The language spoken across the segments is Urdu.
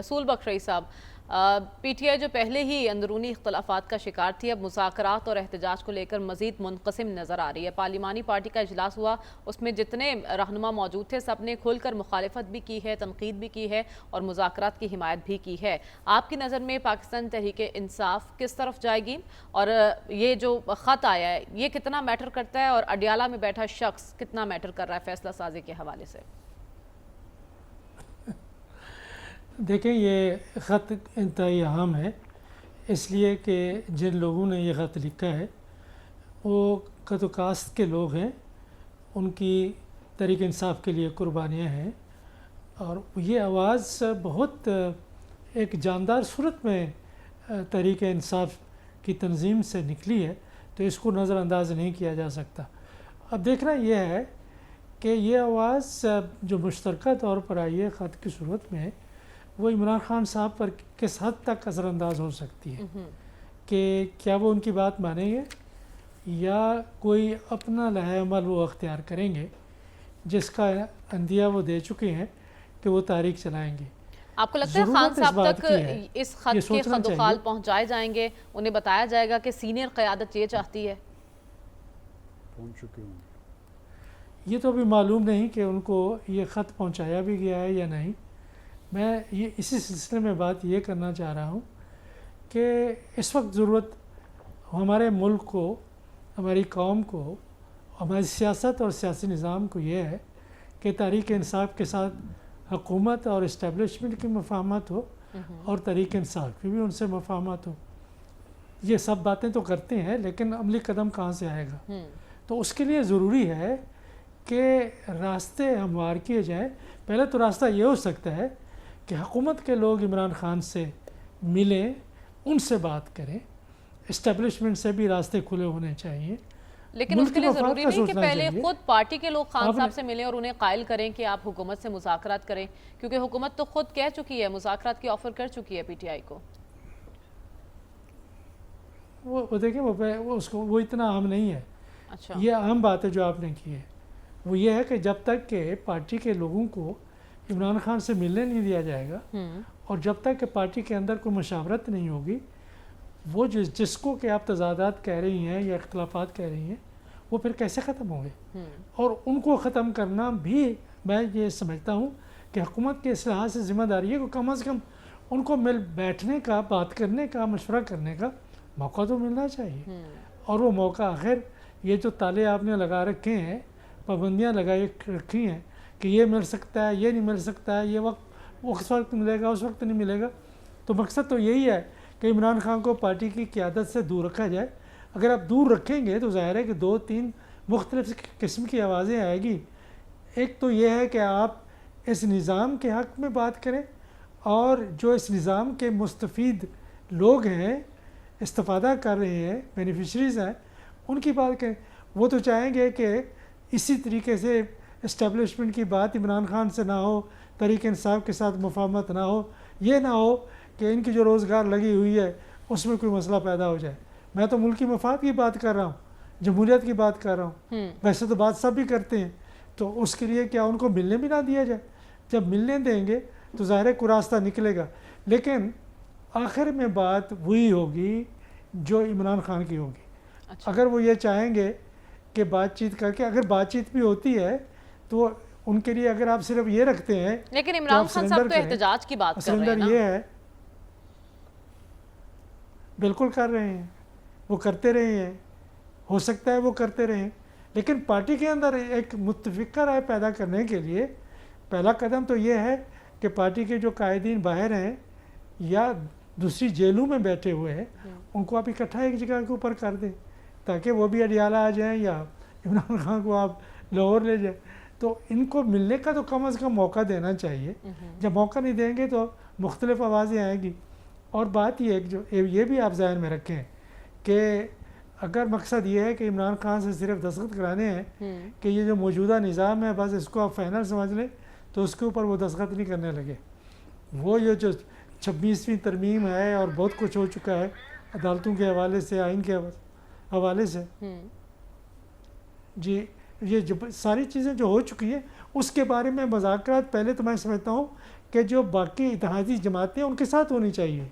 رسول بخش رئی صاحب، پی ٹی آئی جو پہلے ہی اندرونی اختلافات کا شکار تھی، اب مذاکرات اور احتجاج کو لے کر مزید منقسم نظر آ رہی ہے۔ پارلیمانی پارٹی کا اجلاس ہوا، اس میں جتنے رہنما موجود تھے سب نے کھل کر مخالفت بھی کی ہے، تنقید بھی کی ہے اور مذاکرات کی حمایت بھی کی ہے۔ آپ کی نظر میں پاکستان تحریک انصاف کس طرف جائے گی؟ اور یہ جو خط آیا ہے یہ کتنا میٹر کرتا ہے اور اڈیالہ میں بیٹھا شخص کتنا میٹر کر رہا ہے فیصلہ سازی کے حوالے سے؟ دیکھیں، یہ خط انتہائی اہم ہے، اس لیے کہ جن لوگوں نے یہ خط لکھا ہے وہ قد و کاست کے لوگ ہیں، ان کی تحریک انصاف کے لیے قربانیاں ہیں، اور یہ آواز بہت ایک جاندار صورت میں تحریک انصاف کی تنظیم سے نکلی ہے، تو اس کو نظر انداز نہیں کیا جا سکتا۔ اب دیکھنا یہ ہے کہ یہ آواز جو مشترکہ طور پر آئی ہے خط کی صورت میں، وہ عمران خان صاحب پر کس حد تک اثر انداز ہو سکتی ہے، کہ کیا وہ ان کی بات مانیں گے یا کوئی اپنا لائحہ عمل وہ اختیار کریں گے جس کا عندیہ وہ دے چکے ہیں کہ وہ تحریک چلائیں گے۔ آپ کو لگتا ہے خان صاحب تک اس خط کے خد و خال پہنچائے جائیں گے؟ انہیں بتایا جائے گا کہ سینئر قیادت یہ چاہتی ہے؟ پہنچ چکے ہوں، یہ تو ابھی معلوم نہیں کہ ان کو یہ خط پہنچایا بھی گیا ہے یا نہیں۔ میں یہ اسی سلسلے میں بات یہ کرنا چاہ رہا ہوں کہ اس وقت ضرورت ہمارے ملک کو، ہماری قوم کو، ہماری سیاست اور سیاسی نظام کو یہ ہے کہ تحریک انصاف کے ساتھ حکومت اور اسٹیبلشمنٹ کی مفاہمت ہو اور تحریک انصاف کی بھی ان سے مفاہمت ہو۔ یہ سب باتیں تو کرتے ہیں لیکن عملی قدم کہاں سے آئے گا؟ تو اس کے لیے ضروری ہے کہ راستے ہموار کیے جائیں۔ پہلے تو راستہ یہ ہو سکتا ہے کہ حکومت کے لوگ عمران خان سے ملیں، ان سے بات کریں، اسٹیبلشمنٹ سے بھی راستے کھلے ہونے چاہیے۔ لیکن اس کے لیے ضروری نہیں کہ پہلے خود پارٹی کے لوگ خان صاحب سے ملیں اور انہیں قائل کریں کہ آپ حکومت سے مذاکرات کریں، کیونکہ حکومت تو خود کہہ چکی ہے، مذاکرات کی آفر کر چکی ہے پی ٹی آئی کو۔ وہ دیکھیں، وہ اتنا اہم نہیں ہے۔ یہ اہم بات ہے جو آپ نے کی ہے، وہ یہ ہے کہ جب تک کہ پارٹی کے لوگوں کو عمران خان سے ملنے نہیں دیا جائے گا اور جب تک کہ پارٹی کے اندر کوئی مشاورت نہیں ہوگی، وہ جس کو کہ آپ تضادات کہہ رہی ہیں یا اختلافات کہہ رہی ہیں، وہ پھر کیسے ختم ہوں گے؟ اور ان کو ختم کرنا بھی میں یہ سمجھتا ہوں کہ حکومت کے اس لحاظ سے ذمہ داری ہے کہ کم از کم ان کو مل بیٹھنے کا، بات کرنے کا، مشورہ کرنے کا موقع تو ملنا چاہیے۔ اور وہ موقع آخر یہ جو تالے آپ نے لگا رکھے ہیں، پابندیاں لگائی رکھی ہیں کہ یہ مل سکتا ہے، یہ نہیں مل سکتا ہے، یہ اس وقت ملے گا، اس وقت نہیں ملے گا، تو مقصد تو یہی ہے کہ عمران خان کو پارٹی کی قیادت سے دور رکھا جائے۔ اگر آپ دور رکھیں گے تو ظاہر ہے کہ 2-3 مختلف قسم کی آوازیں آئے گی۔ ایک تو یہ ہے کہ آپ اس نظام کے حق میں بات کریں اور جو اس نظام کے مستفید لوگ ہیں، استفادہ کر رہے ہیں، بینیفیشریز ہیں، ان کی بات کریں۔ وہ تو چاہیں گے کہ اسی طریقے سے اسٹیبلشمنٹ کی بات عمران خان سے نہ ہو، تحریک انصاف کے ساتھ مفاہمت نہ ہو، یہ نہ ہو کہ ان کی جو روزگار لگی ہوئی ہے اس میں کوئی مسئلہ پیدا ہو جائے۔ میں تو ملکی مفاد کی بات کر رہا ہوں، جمہوریت کی بات کر رہا ہوں، ویسے تو بات سب بھی کرتے ہیں، تو اس کے لیے کیا ان کو ملنے بھی نہ دیا جائے؟ جب ملنے دیں گے تو ظاہر ہے کوئی راستہ نکلے گا، لیکن آخر میں بات وہی ہوگی جو عمران خان کی ہوگی۔ اگر وہ یہ چاہیں گے کہ بات چیت کر کے، اگر بات چیت بھی ہوتی ہے تو ان کے لیے اگر آپ صرف یہ رکھتے ہیں، لیکن عمران خان صاحب تو احتجاج کی بات کر رہے ہیں نا۔ یہ ہے، بالکل کر رہے ہیں، وہ کرتے رہے ہیں، ہو سکتا ہے وہ کرتے رہیں، لیکن پارٹی کے اندر ایک متفقہ رائے پیدا کرنے کے لیے پہلا قدم تو یہ ہے کہ پارٹی کے جو قائدین باہر ہیں یا دوسری جیلوں میں بیٹھے ہوئے ہیں، ان کو آپ اکٹھا ایک جگہ کے اوپر کر دیں تاکہ وہ بھی اڈیالہ آ جائیں یا عمران خان کو آپ لاہور لے جائیں۔ تو ان کو ملنے کا تو کم از کم موقع دینا چاہیے۔ جب موقع نہیں دیں گے تو مختلف آوازیں آئیں گی۔ اور بات یہ بھی آپ ذہن میں رکھیں کہ اگر مقصد یہ ہے کہ عمران خان سے صرف دستخط کرانے ہیں کہ یہ جو موجودہ نظام ہے بس اس کو آپ فائنل سمجھ لیں، تو اس کے اوپر وہ دستخط نہیں کرنے لگے۔ وہ یہ جو 26ویں ترمیم ہے اور بہت کچھ ہو چکا ہے عدالتوں کے حوالے سے، آئین کے حوالے سے، جی یہ جو ساری چیزیں جو ہو چکی ہیں اس کے بارے میں مذاکرات پہلے تو میں سمجھتا ہوں کہ جو باقی اتحادی جماعتیں ان کے ساتھ ہونی چاہیے.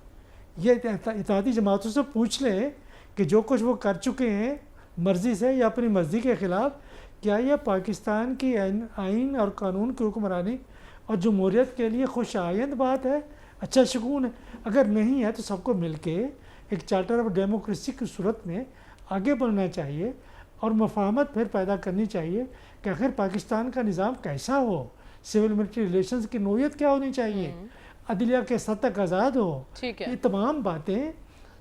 یہ اتحادی جماعتوں سے پوچھ لیں کہ جو کچھ وہ کر چکے ہیں مرضی سے یا اپنی مرضی کے خلاف، کیا یہ پاکستان کی آئین اور قانون کی حکمرانی اور جمہوریت کے لیے خوش آئند بات ہے، اچھا شگون ہے؟ اگر نہیں ہے تو سب کو مل کے ایک چارٹر آف ڈیموکریسی کی صورت میں آگے بڑھنا چاہیے اور مفاہمت پھر پیدا کرنی چاہیے کہ آخر پاکستان کا نظام کیسا ہو، سول ملٹری ریلیشنز کی نوعیت کیا ہونی چاہیے، عدلیہ کے حد تک آزاد ہو. یہ تمام باتیں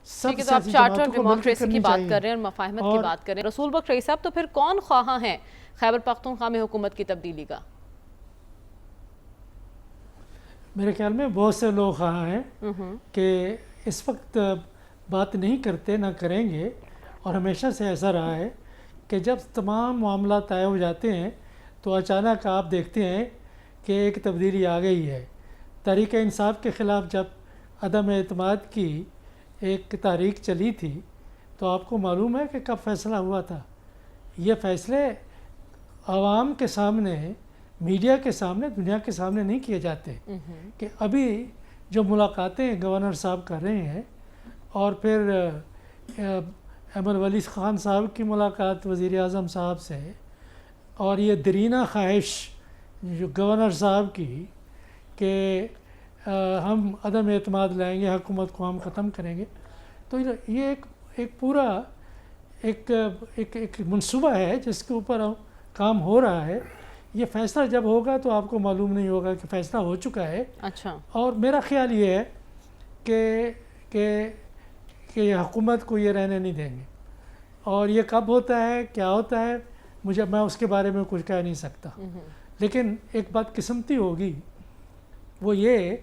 سب سیاسی جماعتوں کو ڈیموکریسی کی بات کر رہے ہیں اور مفاہمت کی بات کر رہے ہیں. رسول بخش رئیس صاحب، تو پھر کون خواہاں ہیں خیبر پختونخوا میں حکومت کی تبدیلی کا؟ میرے خیال میں بہت سے لوگ خواہاں ہیں کہ اس وقت بات نہیں کرتے، نہ کریں گے، اور ہمیشہ سے ایسا رہا ہے کہ جب تمام معاملات طے ہو جاتے ہیں تو اچانک آپ دیکھتے ہیں کہ ایک تبدیلی آ گئی ہے. تحریک انصاف کے خلاف جب عدم اعتماد کی ایک تحریک چلی تھی تو آپ کو معلوم ہے کہ کب فیصلہ ہوا تھا. یہ فیصلے عوام کے سامنے، میڈیا کے سامنے، دنیا کے سامنے نہیں کیے جاتے. کہ ابھی جو ملاقاتیں گورنر صاحب کر رہے ہیں اور پھر احمد ولی خان صاحب کی ملاقات وزیر اعظم صاحب سے، اور یہ دیرینہ خواہش جو گورنر صاحب کی کہ ہم عدم اعتماد لائیں گے، حکومت کو ہم ختم کریں گے، تو یہ ایک پورا ایک منصوبہ ہے جس کے اوپر کام ہو رہا ہے. یہ فیصلہ جب ہوگا تو آپ کو معلوم نہیں ہوگا کہ فیصلہ ہو چکا ہے. اچھا. اور میرا خیال یہ ہے کہ یہ حکومت کو یہ رہنے نہیں دیں گے، اور یہ کب ہوتا ہے، کیا ہوتا ہے، میں اس کے بارے میں کچھ کہہ نہیں سکتا. لیکن ایک بات قسمتی ہوگی، وہ یہ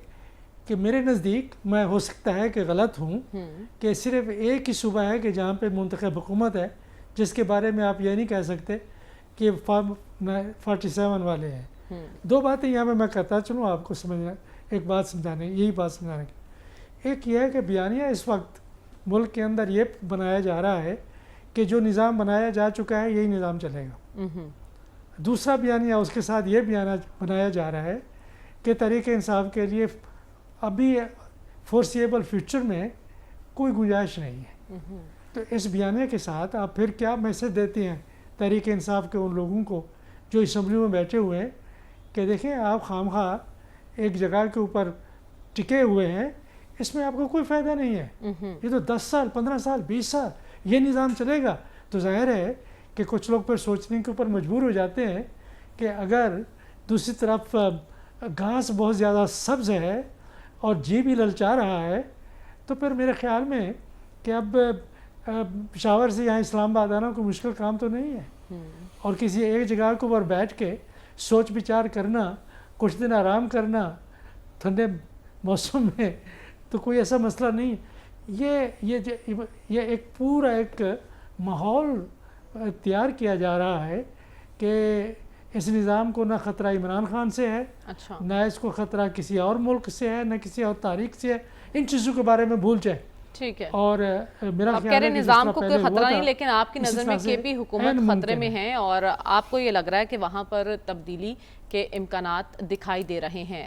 کہ میرے نزدیک، میں ہو سکتا ہے کہ غلط ہوں، کہ صرف ایک ہی صوبہ ہے کہ جہاں پہ منتخب حکومت ہے جس کے بارے میں آپ یہ نہیں کہہ سکتے کہ 47 والے ہیں. دو باتیں یہاں پہ میں کہتا چلوں آپ کو سمجھنا، ایک بات سمجھانے، یہی بات سمجھانے کی. ایک یہ ہے کہ بیانیہ اس وقت ملک کے اندر یہ بنایا جا رہا ہے کہ جو نظام بنایا جا چکا ہے یہی نظام چلے گا. دوسرا بیانیہ اس کے ساتھ یہ بیانیہ بنایا جا رہا ہے کہ تحریک انصاف کے لیے ابھی فورسیبل فیوچر میں کوئی گنجائش نہیں ہے. تو اس بیانیہ کے ساتھ آپ پھر کیا میسج دیتے ہیں تحریک انصاف کے ان لوگوں کو جو اسمبلیوں میں بیٹھے ہوئے ہیں کہ دیکھیں آپ خواہ ایک جگہ کے اوپر ٹکے ہوئے ہیں، اس میں آپ کو کوئی فائدہ نہیں ہے. یہ تو 10 سال 15 سال 20 سال یہ نظام چلے گا. تو ظاہر ہے کہ کچھ لوگ پھر سوچنے کے اوپر مجبور ہو جاتے ہیں کہ اگر دوسری طرف گھاس بہت زیادہ سبز ہے اور جی بھی للچا رہا ہے، تو پھر میرے خیال میں کہ اب پشاور سے یہاں اسلام آباد آنا کوئی مشکل کام تو نہیں ہے. اور کسی ایک جگہ کے اوپر بیٹھ کے سوچ بچار کرنا، کچھ دن آرام کرنا ٹھنڈے موسم میں، تو کوئی ایسا مسئلہ نہیں. یہ ایک پورا ایک ماحول تیار کیا جا رہا ہے کہ اس نظام کو نہ خطرہ عمران خان سے ہے، نہ اس کو خطرہ کسی اور ملک سے ہے، نہ کسی اور تاریخ سے ہے. ان چیزوں کے بارے میں بھول جائے. ٹھیک ہے. اور میرا خیال ہے نظام کو کوئی خطرہ نہیں، لیکن آپ کی نظر میں کے پی حکومت خطرے میں ہیں اور آپ کو یہ لگ رہا ہے کہ وہاں پر تبدیلی کے امکانات دکھائی دے رہے ہیں.